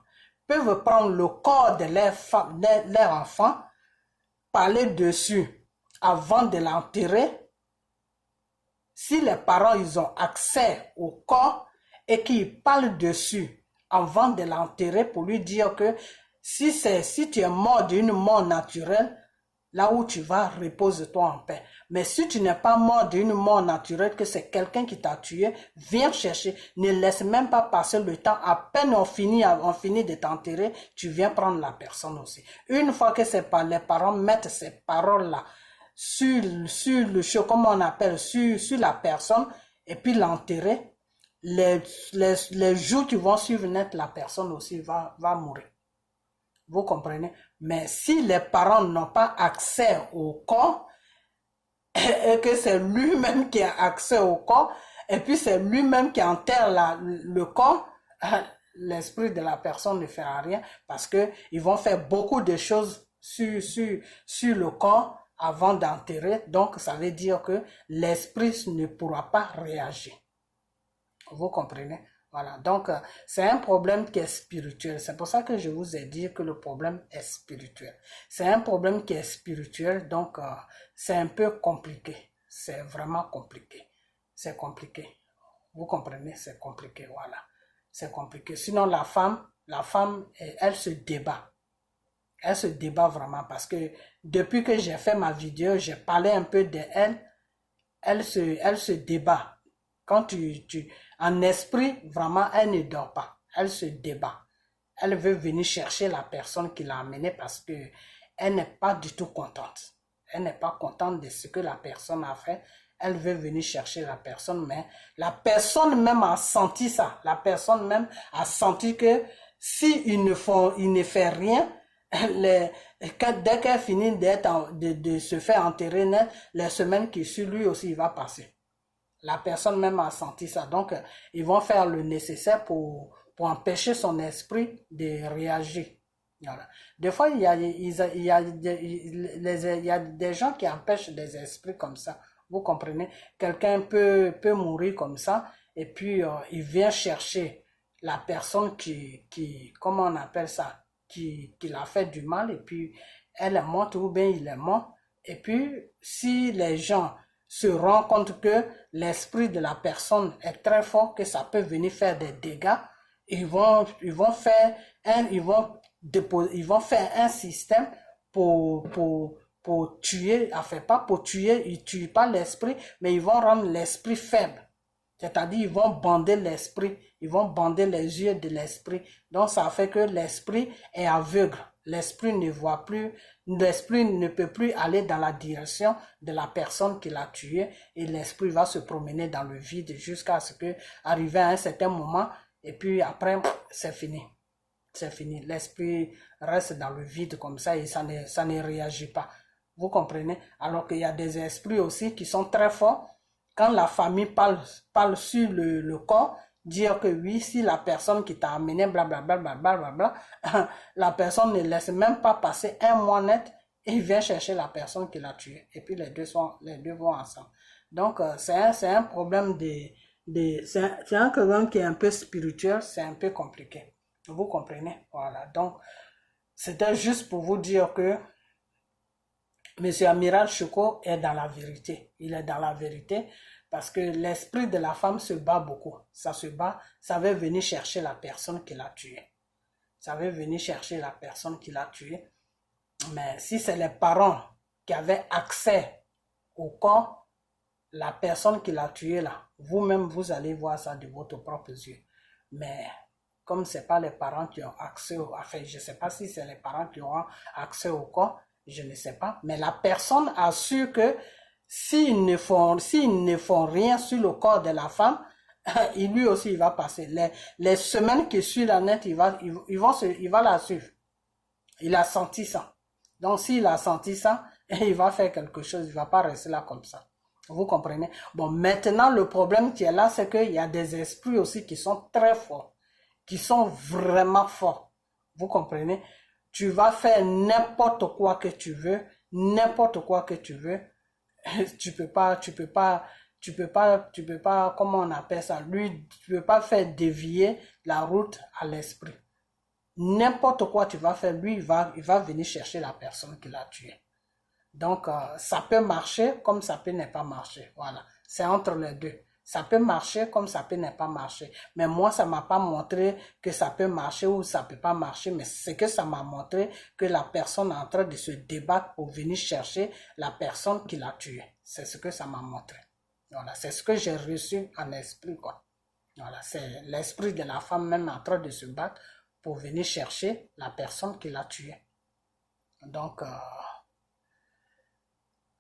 peuvent prendre le corps de leur enfant, parler dessus avant de l'enterrer. Si les parents ils ont accès au corps et qu'ils parlent dessus avant de l'enterrer pour lui dire que si tu es mort d'une mort naturelle, là où tu vas, repose-toi en paix. Mais si tu n'es pas mort d'une mort naturelle, que c'est quelqu'un qui t'a tué, viens chercher. Ne laisse même pas passer le temps. À peine on finit de t'enterrer, tu viens prendre la personne aussi. Une fois que les parents mettent ces paroles-là sur le comment on appelle, sur la personne, et puis l'enterrer, les jours qui vont suivre net, la personne aussi va mourir. Vous comprenez? Mais si les parents n'ont pas accès au corps, et que c'est lui-même qui a accès au corps, et puis c'est lui-même qui enterre le corps, l'esprit de la personne ne fera rien parce qu'ils vont faire beaucoup de choses sur le corps avant d'enterrer. Donc, ça veut dire que l'esprit ne pourra pas réagir. Vous comprenez? Voilà, donc c'est un problème qui est spirituel. C'est pour ça que je vous ai dit que le problème est spirituel. C'est un problème qui est spirituel, donc c'est un peu compliqué. C'est vraiment compliqué. C'est compliqué. Vous comprenez? C'est compliqué, voilà. C'est compliqué. Sinon, la femme, elle se débat. Elle se débat vraiment parce que depuis que j'ai fait ma vidéo, j'ai parlé un peu d'elle. Elle se débat. Quand en esprit, vraiment, elle ne dort pas. Elle se débat. Elle veut venir chercher la personne qui l'a amenée parce que elle n'est pas du tout contente. Elle n'est pas contente de ce que la personne a fait. Elle veut venir chercher la personne, mais la personne même a senti ça. La personne même a senti que si il ne fait rien, dès qu'elle finit de se faire enterrer, les semaines qui suivent, lui aussi, il va passer. La personne même a senti ça. Donc, ils vont faire le nécessaire pour empêcher son esprit de réagir. Voilà. Des fois, il y a des gens qui empêchent des esprits comme ça. Vous comprenez? Quelqu'un peut mourir comme ça et puis il vient chercher la personne comment on appelle ça? Qui l'a fait du mal et puis elle est morte ou bien il est mort. Et puis, si les gens se rend compte que l'esprit de la personne est très fort, que ça peut venir faire des dégâts, ils vont faire un système pour tuer, enfin pas pour tuer, ils tuent pas l'esprit, mais ils vont rendre l'esprit faible. C'est-à-dire, ils vont bander l'esprit, ils vont bander les yeux de l'esprit. Donc, ça fait que l'esprit est aveugle. L'esprit ne voit plus, l'esprit ne peut plus aller dans la direction de la personne qui l'a tué et l'esprit va se promener dans le vide jusqu'à ce que, arrivé à un certain moment, et puis après, c'est fini. C'est fini. L'esprit reste dans le vide comme ça et ça ne réagit pas. Vous comprenez? Alors qu'il y a des esprits aussi qui sont très forts. Quand la famille parle sur le corps, dire que oui, si la personne qui t'a amené, blablabla, blablabla, la personne ne laisse même pas passer un mois net et il vient chercher la personne qui l'a tué. Et puis les deux vont ensemble. Donc, c'est un problème c'est un problème qui est un peu spirituel, c'est un peu compliqué. Vous comprenez? Voilà. Donc, c'était juste pour vous dire que Monsieur Amiral Chouko est dans la vérité. Il est dans la vérité parce que l'esprit de la femme se bat beaucoup. Ça se bat, ça veut venir chercher la personne qui l'a tué. Ça veut venir chercher la personne qui l'a tué. Mais si c'est les parents qui avaient accès au corps, la personne qui l'a tué là, vous-même vous allez voir ça de votre propre yeux. Mais comme ce n'est pas les parents qui ont accès enfin, je ne sais pas si c'est les parents qui ont accès au corps, je ne sais pas, mais la personne a su que s'ils ne font rien sur le corps de la femme, lui aussi il va passer. Les semaines qui suivent la net, il va la suivre. Il a senti ça. Donc s'il a senti ça, il va faire quelque chose, il ne va pas rester là comme ça. Vous comprenez? Bon, maintenant le problème qui est là, c'est qu'il y a des esprits aussi qui sont très forts, qui sont vraiment forts. Vous comprenez? Tu vas faire n'importe quoi que tu veux, tu peux pas, comment on appelle ça, tu peux pas faire dévier la route à l'esprit. n'importe quoi tu vas faire, lui, il va venir chercher la personne qui l'a tué. Donc, ça peut marcher comme ça peut ne pas marcher. Voilà, c'est entre les deux. Ça peut marcher comme ça peut ne pas marcher. Mais moi, ça m'a pas montré que ça peut marcher ou ça peut pas marcher. Mais c'est que ça m'a montré que la personne est en train de se débattre pour venir chercher la personne qui l'a tué. C'est ce que ça m'a montré. Voilà, c'est ce que j'ai reçu en esprit, quoi. Voilà, c'est l'esprit de la femme même en train de se battre pour venir chercher la personne qui l'a tué. Donc,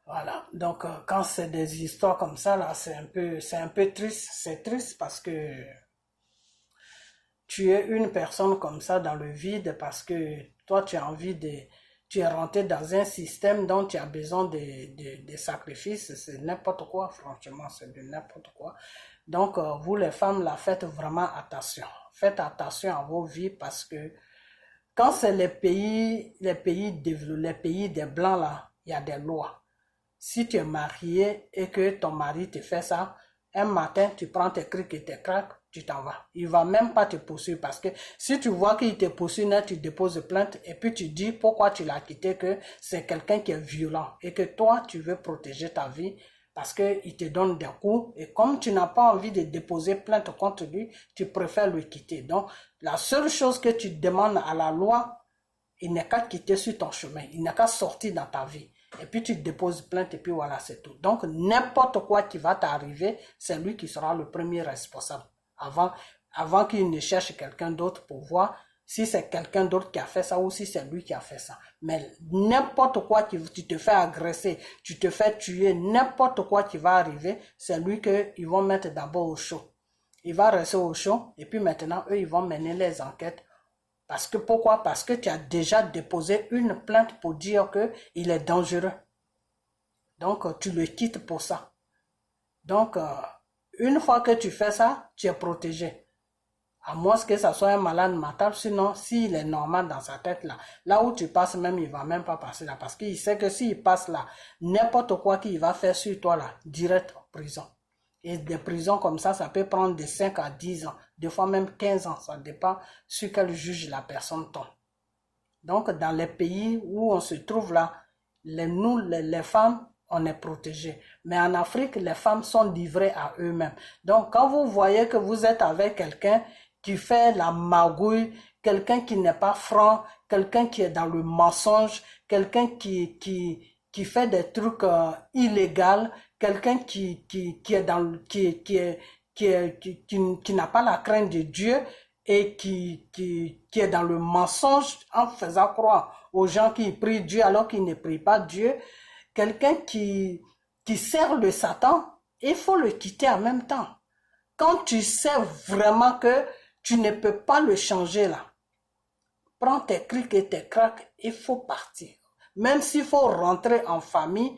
voilà, donc quand c'est des histoires comme ça, là, c'est un peu triste. C'est triste parce que tu es une personne comme ça dans le vide parce que toi, tu as envie de... Tu es rentré dans un système dont tu as besoin de sacrifices. C'est n'importe quoi, franchement, c'est de n'importe quoi. Donc, vous les femmes, là, faites vraiment attention. Faites attention à vos vies parce que quand c'est les pays des Blancs, là, il y a des lois. Si tu es marié et que ton mari te fait ça, un matin, tu prends tes crics et tes craques, tu t'en vas. Il ne va même pas te poursuivre parce que si tu vois qu'il te poursuit, tu déposes plainte et puis tu dis pourquoi tu l'as quitté, que c'est quelqu'un qui est violent et que toi, tu veux protéger ta vie parce qu'il te donne des coups et comme tu n'as pas envie de déposer plainte contre lui, tu préfères le quitter. Donc, la seule chose que tu demandes à la loi, il n'est qu'à quitter sur ton chemin, il n'est qu'à sortir dans ta vie. Et puis tu déposes plainte et puis voilà, c'est tout. Donc n'importe quoi qui va t'arriver, c'est lui qui sera le premier responsable. Avant qu'il ne cherche quelqu'un d'autre pour voir si c'est quelqu'un d'autre qui a fait ça ou si c'est lui qui a fait ça. Mais n'importe quoi tu te fais agresser, tu te fais tuer, n'importe quoi qui va arriver, c'est lui qu'ils vont mettre d'abord au chaud. Il va rester au chaud et puis maintenant, eux, ils vont mener les enquêtes. Parce que pourquoi? Parce que tu as déjà déposé une plainte pour dire qu'il est dangereux. Donc, tu le quittes pour ça. Donc, une fois que tu fais ça, tu es protégé. À moins que ça soit un malade mental, sinon, s'il est normal dans sa tête là où tu passes même, il ne va même pas passer là. Parce qu'il sait que s'il passe là, n'importe quoi qu'il va faire sur toi là, direct en prison. Et des prisons comme ça peut prendre de 5 à 10 ans, des fois même 15 ans, ça dépend sur quel juge la personne tombe. Donc, dans les pays où on se trouve là, les femmes, on est protégées. Mais en Afrique, les femmes sont livrées à eux-mêmes. Donc, quand vous voyez que vous êtes avec quelqu'un qui fait la magouille, quelqu'un qui n'est pas franc, quelqu'un qui est dans le mensonge, quelqu'un qui fait des trucs illégaux, quelqu'un qui est dans qui n'a pas la crainte de Dieu et qui est dans le mensonge en faisant croire aux gens qui prient Dieu alors qu'ils ne prient pas Dieu, quelqu'un qui sert le Satan, il faut le quitter en même temps. Quand tu sais vraiment que tu ne peux pas le changer là, prends tes crics et tes craques, il faut partir. Même s'il faut rentrer en famille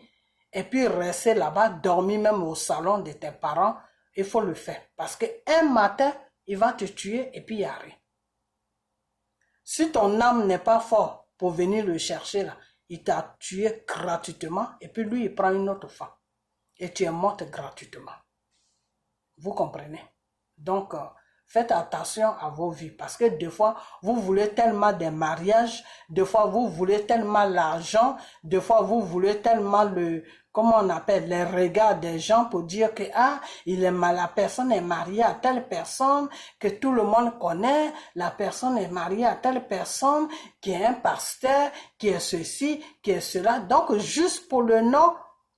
et puis rester là-bas, dormir même au salon de tes parents, il faut le faire. Parce qu'un matin, il va te tuer et puis il n'y a rien. Si ton âme n'est pas forte pour venir le chercher là, il t'a tué gratuitement et puis lui, il prend une autre femme. Et tu es morte gratuitement. Vous comprenez? Donc, faites attention à vos vies parce que des fois, vous voulez tellement des mariages, des fois, vous voulez tellement l'argent, des fois, vous voulez tellement comment on appelle, les regards des gens pour dire que, la personne est mariée à telle personne, que tout le monde connaît, la personne est mariée à telle personne, qui est un pasteur, qui est ceci, qui est cela. Donc, juste pour le nom,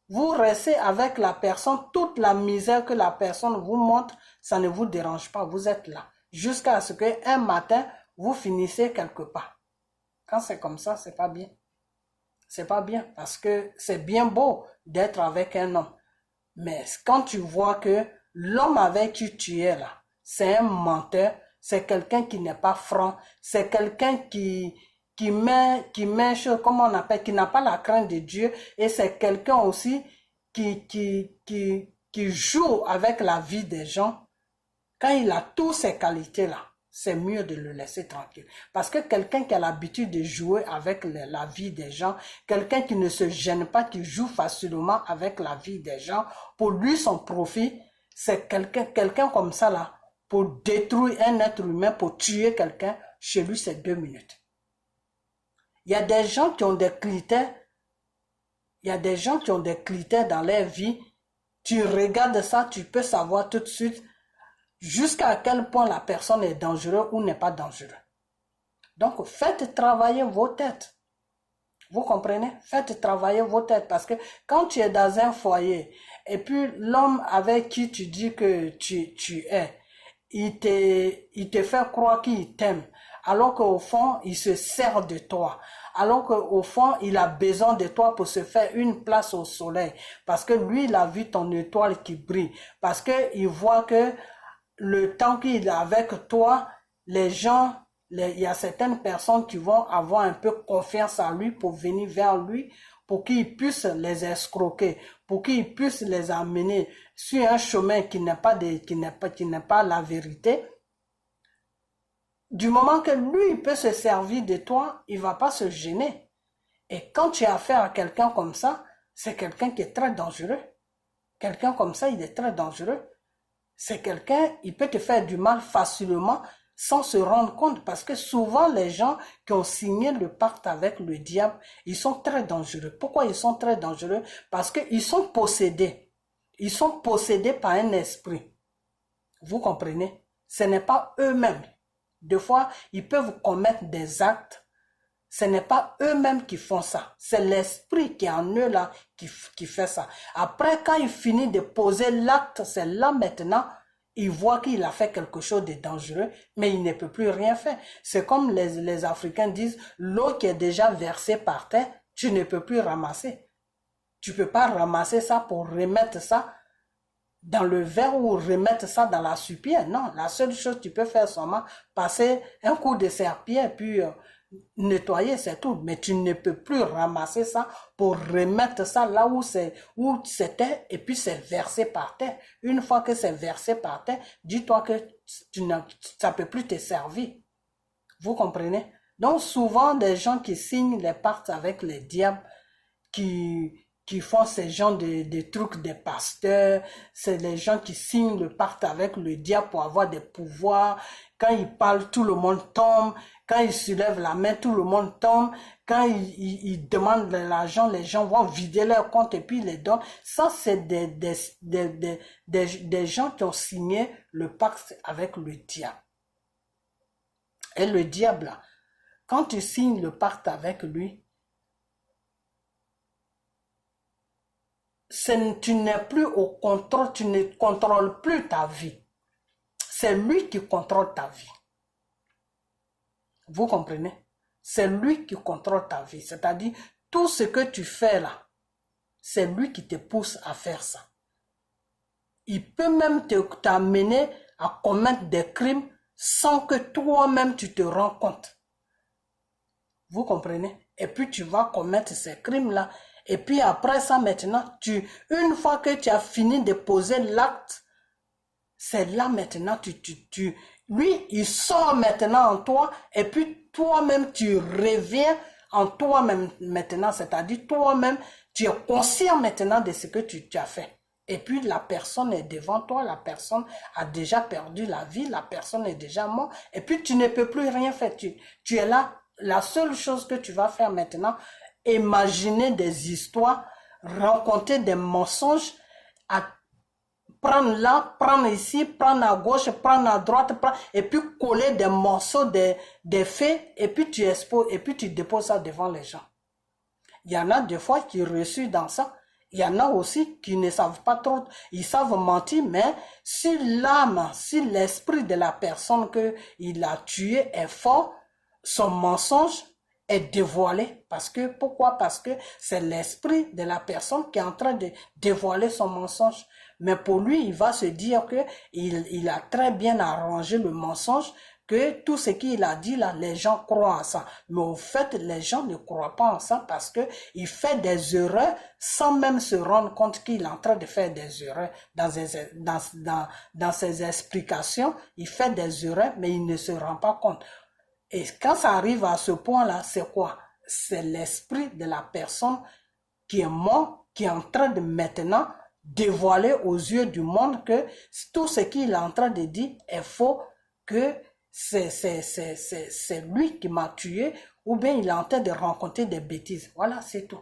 vous restez avec la personne, toute la misère que la personne vous montre, ça ne vous dérange pas, vous êtes là. Jusqu'à ce qu'un matin, vous finissez quelque part. Quand c'est comme ça, c'est pas bien. C'est pas bien parce que c'est bien beau d'être avec un homme. Mais quand tu vois que l'homme avec qui tu es là, c'est un menteur, c'est quelqu'un qui n'est pas franc, c'est quelqu'un qui comment on appelle, qui n'a pas la crainte de Dieu, et c'est quelqu'un aussi qui joue avec la vie des gens. Quand il a toutes ces qualités-là, c'est mieux de le laisser tranquille. Parce que quelqu'un qui a l'habitude de jouer avec la vie des gens, quelqu'un qui ne se gêne pas, qui joue facilement avec la vie des gens, pour lui, son profit, c'est quelqu'un comme ça là, pour détruire un être humain, pour tuer quelqu'un, chez lui, c'est 2 minutes. Il y a des gens qui ont des critères. Il y a des gens qui ont des critères dans leur vie. Tu regardes ça, tu peux savoir tout de suite jusqu'à quel point la personne est dangereuse ou n'est pas dangereuse. Donc, faites travailler vos têtes. Vous comprenez? Faites travailler vos têtes parce que quand tu es dans un foyer et puis l'homme avec qui tu dis que tu es, il te fait croire qu'il t'aime alors qu'au fond, il se sert de toi. Alors qu'au fond, il a besoin de toi pour se faire une place au soleil. Parce que lui, il a vu ton étoile qui brille. Parce qu'il voit que le temps qu'il est avec toi, les gens, il y a certaines personnes qui vont avoir un peu confiance en lui pour venir vers lui, pour qu'il puisse les escroquer, pour qu'il puisse les amener sur un chemin qui n'est pas la vérité. Du moment que lui, il peut se servir de toi, il ne va pas se gêner. Et quand tu as affaire à quelqu'un comme ça, c'est quelqu'un qui est très dangereux. Quelqu'un comme ça, il est très dangereux. C'est quelqu'un, il peut te faire du mal facilement sans se rendre compte. Parce que souvent, les gens qui ont signé le pacte avec le diable, ils sont très dangereux. Pourquoi ils sont très dangereux? Parce qu'ils sont possédés. Ils sont possédés par un esprit. Vous comprenez? Ce n'est pas eux-mêmes. Des fois, ils peuvent commettre des actes. Ce n'est pas eux-mêmes qui font ça. C'est l'esprit qui est en eux là qui fait ça. Après, quand il finit de poser l'acte, c'est là maintenant, il voit qu'il a fait quelque chose de dangereux, mais il ne peut plus rien faire. C'est comme les Africains disent, l'eau qui est déjà versée par terre, tu ne peux plus ramasser. Tu ne peux pas ramasser ça pour remettre ça dans le verre ou remettre ça dans la soupière. Non, la seule chose que tu peux faire seulement, passer un coup de serpillière puis nettoyer, c'est tout. Mais tu ne peux plus ramasser ça pour remettre ça là où c'était et puis c'est versé par terre. Une fois que c'est versé par terre, dis-toi que ça ne peut plus te servir. Vous comprenez? Donc souvent, des gens qui signent les pactes avec les diables, qui font ces genres de trucs des pasteurs, c'est les gens qui signent le pacte avec le diable pour avoir des pouvoirs. Quand ils parlent, tout le monde tombe. Quand ils soulèvent la main, tout le monde tombe. Quand ils demandent de l'argent, les gens vont vider leur compte et puis ils les donnent. Ça, c'est des gens qui ont signé le pacte avec le diable. Et le diable, quand tu signes le pacte avec lui, tu n'es plus au contrôle, tu ne contrôles plus ta vie. C'est lui qui contrôle ta vie. Vous comprenez? C'est lui qui contrôle ta vie. C'est-à-dire, tout ce que tu fais là, c'est lui qui te pousse à faire ça. Il peut même t'amener à commettre des crimes sans que toi-même tu te rends compte. Vous comprenez? Et puis tu vas commettre ces crimes-là. Et puis après ça, maintenant, une fois que tu as fini de poser l'acte, c'est là maintenant, lui, il sort maintenant en toi, et puis toi-même, tu reviens en toi-même maintenant, c'est-à-dire toi-même, tu es conscient maintenant de ce que tu as fait. Et puis la personne est devant toi, la personne a déjà perdu la vie, la personne est déjà morte, et puis tu ne peux plus rien faire. Tu es là, la seule chose que tu vas faire maintenant, imaginer des histoires, raconter des mensonges, à prendre là, prendre ici, prendre à gauche, prendre à droite, et puis coller des morceaux des faits, et puis tu exposes, et puis tu déposes ça devant les gens. Il y en a des fois qui reçus dans ça. Il y en a aussi qui ne savent pas trop, ils savent mentir, mais si l'âme, si l'esprit de la personne qu'il a tué est fort, son mensonge est dévoilé. Pourquoi? Parce que c'est l'esprit de la personne qui est en train de dévoiler son mensonge. Mais pour lui, il va se dire que il a très bien arrangé le mensonge, que tout ce qu'il a dit là, les gens croient en ça. Mais au fait, les gens ne croient pas en ça parce que il fait des erreurs sans même se rendre compte qu'il est en train de faire des erreurs dans ses explications. Il fait des erreurs, mais il ne se rend pas compte. Et quand ça arrive à ce point-là, c'est quoi? C'est l'esprit de la personne qui est mort, qui est en train de maintenant dévoiler aux yeux du monde que tout ce qu'il est en train de dire est faux, que c'est lui qui m'a tué, ou bien il est en train de raconter des bêtises. Voilà, c'est tout.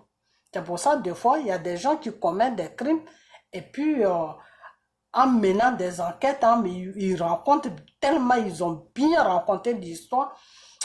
C'est pour ça, des fois, il y a des gens qui commettent des crimes, et puis, en menant des enquêtes, hein, mais ils racontent tellement, ils ont bien raconté l'histoire,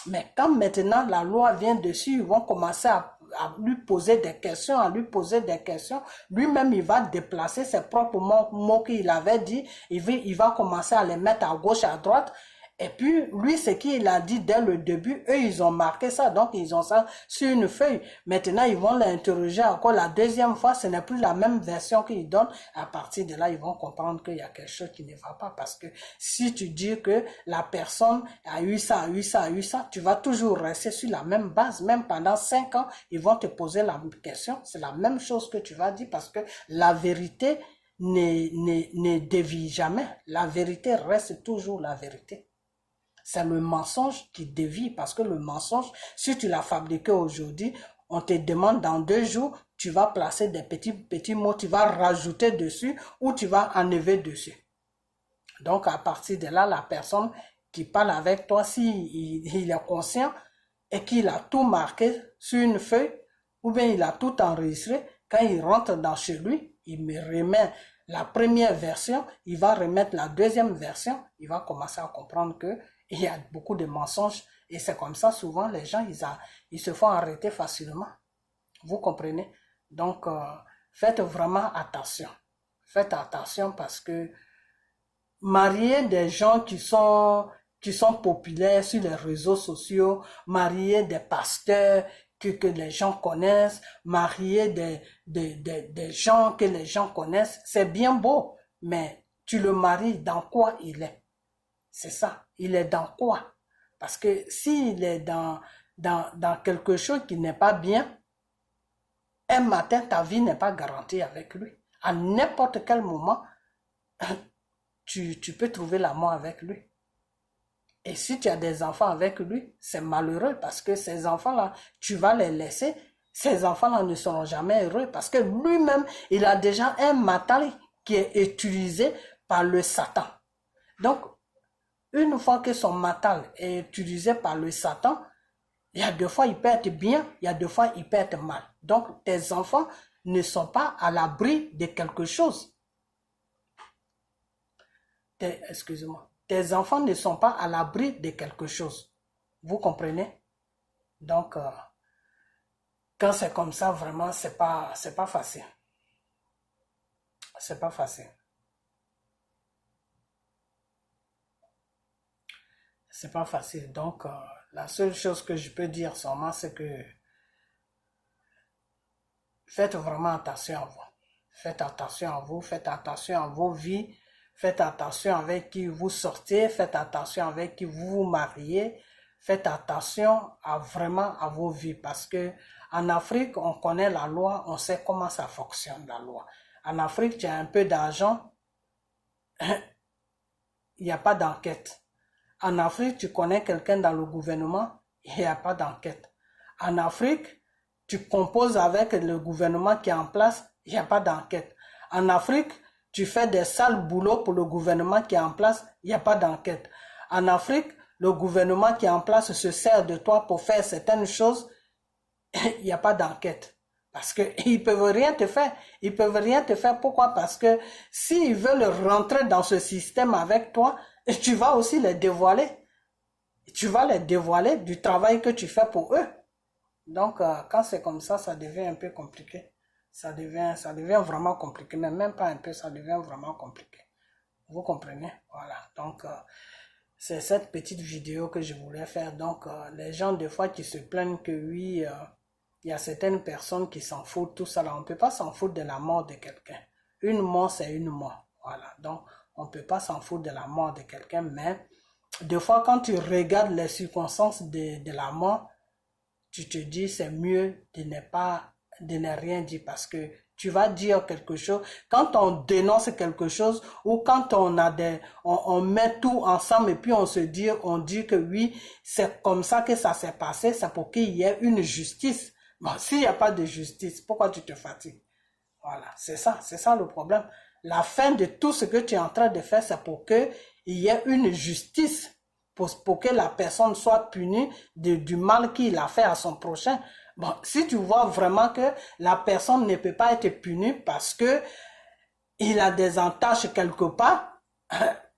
mais quand maintenant la loi vient dessus, ils vont commencer à lui poser des questions, à lui poser des questions. Lui-même, il va déplacer ses propres mots qu'il avait dit. Il va commencer à les mettre à gauche, à droite. Et puis, lui, ce qu'il a dit dès le début, eux, ils ont marqué ça. Donc, ils ont ça sur une feuille. Maintenant, ils vont l'interroger encore la deuxième fois. Ce n'est plus la même version qu'ils donnent. À partir de là, ils vont comprendre qu'il y a quelque chose qui ne va pas. Parce que si tu dis que la personne a eu ça, a eu ça, a eu ça, tu vas toujours rester sur la même base. Même pendant 5 ans, ils vont te poser la question. C'est la même chose que tu vas dire parce que la vérité ne dévie jamais. La vérité reste toujours la vérité. C'est le mensonge qui dévie parce que le mensonge, si tu l'as fabriqué aujourd'hui, on te demande dans 2 jours, tu vas placer des petits mots, tu vas rajouter dessus ou tu vas enlever dessus. Donc à partir de là, la personne qui parle avec toi, il est conscient et qu'il a tout marqué sur une feuille ou bien il a tout enregistré, quand il rentre dans chez lui, il me remet la première version, il va remettre la deuxième version, il va commencer à comprendre que il y a beaucoup de mensonges et c'est comme ça souvent les gens ils se font arrêter facilement. Vous comprenez? Donc faites vraiment attention. Faites attention parce que marier des gens qui sont populaires sur les réseaux sociaux, marier des pasteurs que les gens connaissent, marier des gens que les gens connaissent, c'est bien beau, mais tu le maries dans quoi il est? C'est ça. Il est dans quoi? Parce que s'il est dans quelque chose qui n'est pas bien, un matin, ta vie n'est pas garantie avec lui. À n'importe quel moment, tu peux trouver la mort avec lui. Et si tu as des enfants avec lui, c'est malheureux parce que ces enfants-là, tu vas les laisser. Ces enfants-là ne seront jamais heureux parce que lui-même, il a déjà un mental qui est utilisé par le Satan. Donc, une fois que son mental est utilisé par le Satan, il y a 2 fois il peut être bien, il y a 2 fois il peut être mal. Donc tes enfants ne sont pas à l'abri de quelque chose. Excusez-moi. Tes enfants ne sont pas à l'abri de quelque chose. Vous comprenez? Donc quand c'est comme ça, vraiment, c'est pas facile. C'est pas facile. C'est pas facile. Donc, la seule chose que je peux dire seulement, c'est que faites vraiment attention à vous. Faites attention à vous, faites attention à vos vies, faites attention avec qui vous sortez, faites attention avec qui vous vous mariez, faites attention vraiment à vos vies parce que en Afrique, on connaît la loi, on sait comment ça fonctionne la loi. En Afrique, tu as un peu d'argent, il n'y a pas d'enquête. En Afrique, tu connais quelqu'un dans le gouvernement, il n'y a pas d'enquête. En Afrique, tu composes avec le gouvernement qui est en place, il n'y a pas d'enquête. En Afrique, tu fais des sales boulots pour le gouvernement qui est en place, il n'y a pas d'enquête. En Afrique, le gouvernement qui est en place se sert de toi pour faire certaines choses, il n'y a pas d'enquête. Parce qu'ils ne peuvent rien te faire. Ils ne peuvent rien te faire. Pourquoi? Parce que s'ils veulent rentrer dans ce système avec toi, tu vas aussi les dévoiler. Tu vas les dévoiler du travail que tu fais pour eux. Donc, quand c'est comme ça devient un peu compliqué. Ça devient vraiment compliqué. Mais même pas un peu, ça devient vraiment compliqué. Vous comprenez? Voilà. Donc, c'est cette petite vidéo que je voulais faire. Donc, les gens, des fois, qui se plaignent que oui, il y a certaines personnes qui s'en foutent, tout ça là. On ne peut pas s'en foutre de la mort de quelqu'un. Une mort, c'est une mort. Voilà. Donc, on ne peut pas s'en foutre de la mort de quelqu'un, mais des fois, quand tu regardes les circonstances de la mort, tu te dis c'est mieux de ne rien dire parce que tu vas dire quelque chose. Quand on dénonce quelque chose ou quand on met tout ensemble et puis on dit que oui, c'est comme ça que ça s'est passé, c'est pour qu'il y ait une justice. Bon, s'il n'y a pas de justice, pourquoi tu te fatigues? Voilà, c'est ça le problème. La fin de tout ce que tu es en train de faire, c'est pour qu'il y ait une justice. pour que la personne soit punie du mal qu'il a fait à son prochain. Bon, si tu vois vraiment que la personne ne peut pas être punie parce que il a des entaches quelque part,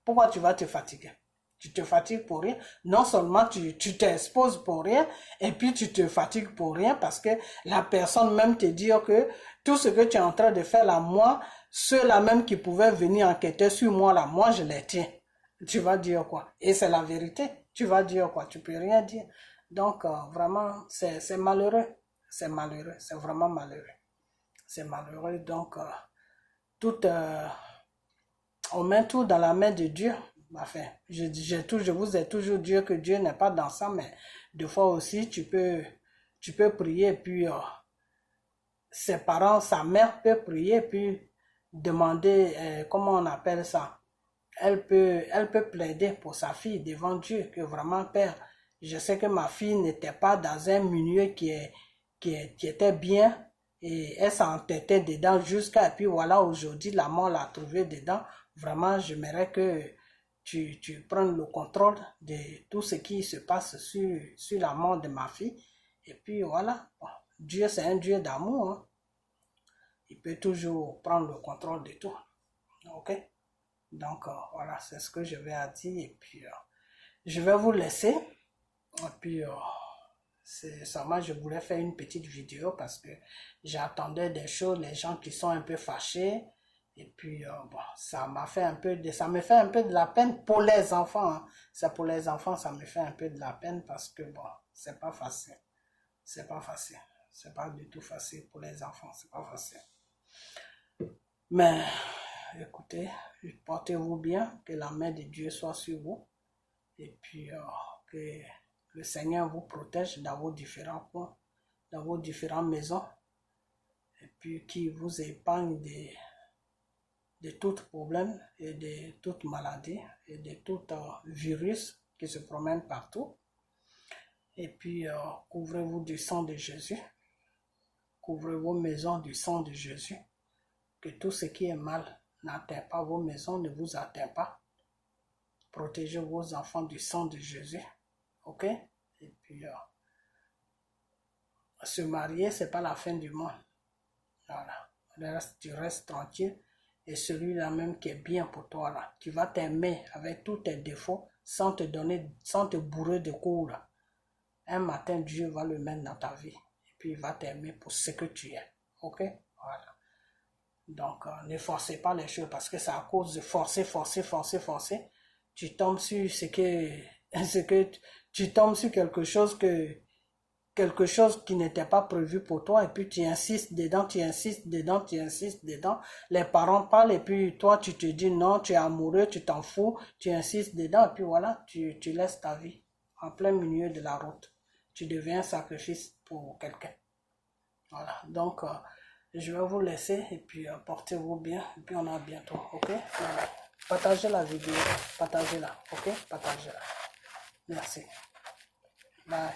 pourquoi tu vas te fatiguer? Tu te fatigues pour rien. Non seulement tu t'exposes pour rien, et puis tu te fatigues pour rien parce que la personne même te dit que tout ce que tu es en train de faire là, moi, ceux-là même qui pouvaient venir enquêter sur moi là, moi je les tiens. Tu vas dire quoi? Et c'est la vérité. Tu vas dire quoi? Tu peux rien dire. Donc vraiment, c'est malheureux. C'est malheureux. C'est vraiment malheureux. C'est malheureux. Donc, on met tout dans la main de Dieu. Enfin, je vous ai toujours dit que Dieu n'est pas dans ça, mais des fois aussi, tu peux prier, puis ses parents, sa mère peut prier, puis demander, comment on appelle ça? Elle peut plaider pour sa fille devant Dieu, que vraiment, Père, je sais que ma fille n'était pas dans un milieu qui était bien, et elle s'entêtait dedans jusqu'à, et puis voilà, aujourd'hui, la mort l'a trouvée dedans. Vraiment, j'aimerais que tu prennes le contrôle de tout ce qui se passe sur la mort de ma fille. Et puis voilà, bon, Dieu c'est un Dieu d'amour. Hein. Il peut toujours prendre le contrôle de tout. Ok? Donc voilà, c'est ce que je vais à dire. Et puis je vais vous laisser. Et puis c'est seulement je voulais faire une petite vidéo parce que j'attendais des choses, les gens qui sont un peu fâchés. Et puis, bon, ça me fait un peu de la peine pour les enfants. Hein. C'est pour les enfants, ça me fait un peu de la peine parce que, bon, c'est pas facile. C'est pas facile. C'est pas du tout facile pour les enfants. C'est pas facile. Mais, écoutez, portez-vous bien, que la main de Dieu soit sur vous. Et puis, que le Seigneur vous protège dans vos différents coins, dans vos différentes maisons. Et puis, qu'il vous épargne de tout problème et de toute maladie et de tout virus qui se promène partout. Et puis, couvrez-vous du sang de Jésus. Couvrez vos maisons du sang de Jésus. Que tout ce qui est mal n'atteint pas vos maisons, ne vous atteint pas. Protégez vos enfants du sang de Jésus. Ok? Et puis, se marier, c'est pas la fin du monde. Voilà. Tu restes tranquille. Et celui-là même qui est bien pour toi, là, qui va t'aimer avec tous tes défauts, sans te bourrer de coups, là. Un matin, Dieu va le mettre dans ta vie. Et puis, il va t'aimer pour ce que tu es. Ok? Voilà. Donc, ne forcez pas les choses parce que c'est à cause de forcer. Tu tombes sur tu tombes sur quelque chose qui n'était pas prévu pour toi et puis tu insistes dedans. Les parents parlent et puis toi tu te dis non, tu es amoureux, tu t'en fous, tu insistes dedans et puis voilà, tu laisses ta vie en plein milieu de la route. Tu deviens un sacrifice pour quelqu'un. Voilà, donc je vais vous laisser et puis portez-vous bien et puis on a bientôt, ok? Voilà. Partagez la vidéo, partagez-la, ok? Partagez-la. Merci. Bye.